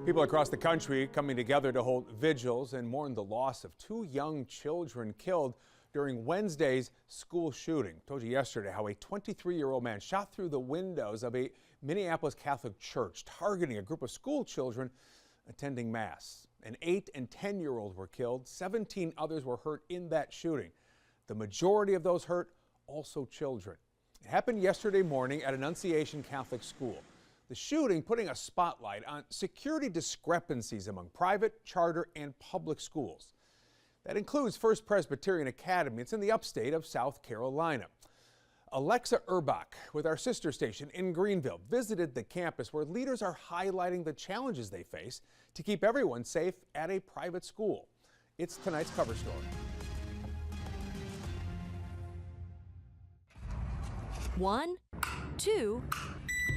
People across the country coming together to hold vigils and mourn the loss of two young children killed during Wednesday's school shooting. Told you yesterday how a 23-year-old man shot through the windows of a Minneapolis Catholic church, targeting a group of school children attending Mass. An 8- and 10-year-old were killed. 17 others were hurt in that shooting. The majority of those hurt, also children. It happened yesterday morning at Annunciation Catholic School. The shooting putting a spotlight on security discrepancies among private, charter, and public schools. That includes First Presbyterian Academy. It's in the upstate of South Carolina. Alexa Urbach with our sister station in Greenville visited the campus where leaders are highlighting the challenges they face to keep everyone safe at a private school. It's tonight's cover story. One, two,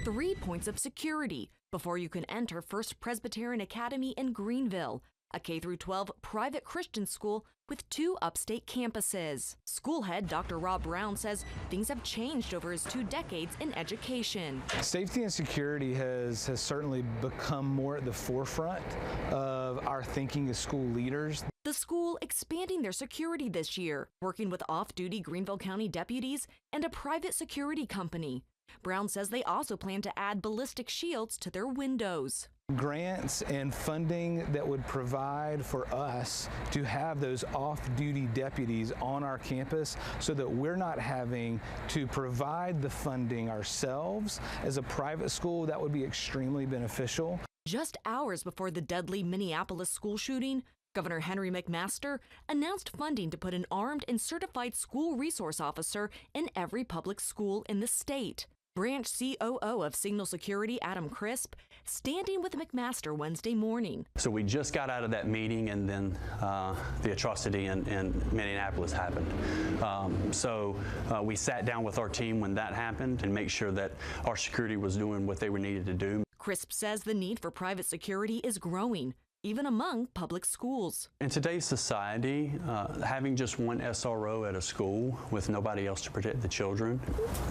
3 points of security before you can enter First Presbyterian Academy in Greenville, a K-12 private Christian school with 2 upstate campuses. School head Dr. Rob Brown says things have changed over his 2 decades in education. Safety and security has certainly become more at the forefront of our thinking as school leaders. The school expanding their security this year, working with off-duty Greenville County deputies and a private security company. Brown says they also plan to add ballistic shields to their windows. Grants and funding that would provide for us to have those off-duty deputies on our campus so that we're not having to provide the funding ourselves. As a private school, that would be extremely beneficial. Just hours before the deadly Minneapolis school shooting, Governor Henry McMaster announced funding to put an armed and certified school resource officer in every public school in the state. Branch COO of Signal Security, Adam Crisp, standing with McMaster Wednesday morning. So we just got out of that meeting, and then the atrocity in Minneapolis happened. We sat down with our team when that happened and make sure that our security was doing what they were needed to do. Crisp says the need for private security is growing, even among public schools. In today's society, having just one SRO at a school with nobody else to protect the children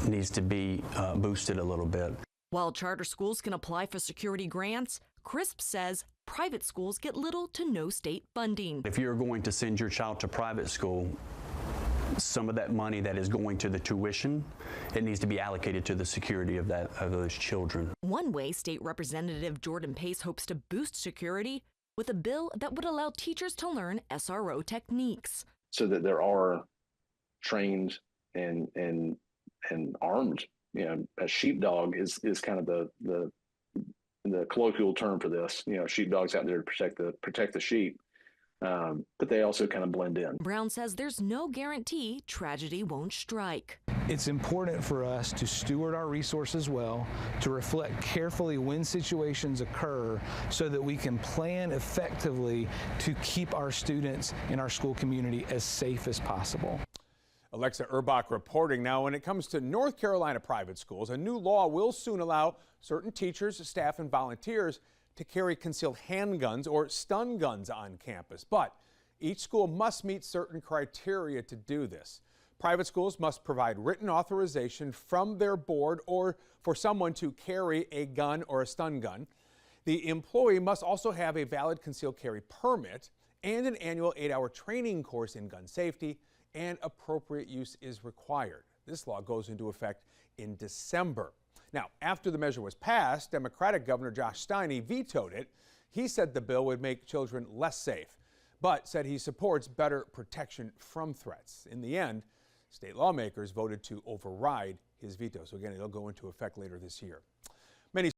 needs to be boosted a little bit. While charter schools can apply for security grants, Crisp says private schools get little to no state funding. If you're going to send your child to private school, some of that money that is going to the tuition, it needs to be allocated to the security of those children. One way State Representative Jordan Pace hopes to boost security with a bill that would allow teachers to learn SRO techniques. So that there are trained and armed, a sheepdog is kind of the colloquial term for this. Sheepdogs out there to protect the sheep, but they also kind of blend in. Brown says there's no guarantee tragedy won't strike. It's important for us to steward our resources well, to reflect carefully when situations occur so that we can plan effectively to keep our students in our school community as safe as possible. Alexa Urbach reporting. Now, when it comes to North Carolina private schools, a new law will soon allow certain teachers, staff, and volunteers to carry concealed handguns or stun guns on campus. But each school must meet certain criteria to do this. Private schools must provide written authorization from their board or for someone to carry a gun or a stun gun. The employee must also have a valid concealed carry permit and an annual 8-hour training course in gun safety, and appropriate use is required. This law goes into effect in December. Now, after the measure was passed, Democratic Governor Josh Steine vetoed it. He said the bill would make children less safe, but said he supports better protection from threats. In the end, state lawmakers voted to override his veto. So again, it'll go into effect later this year.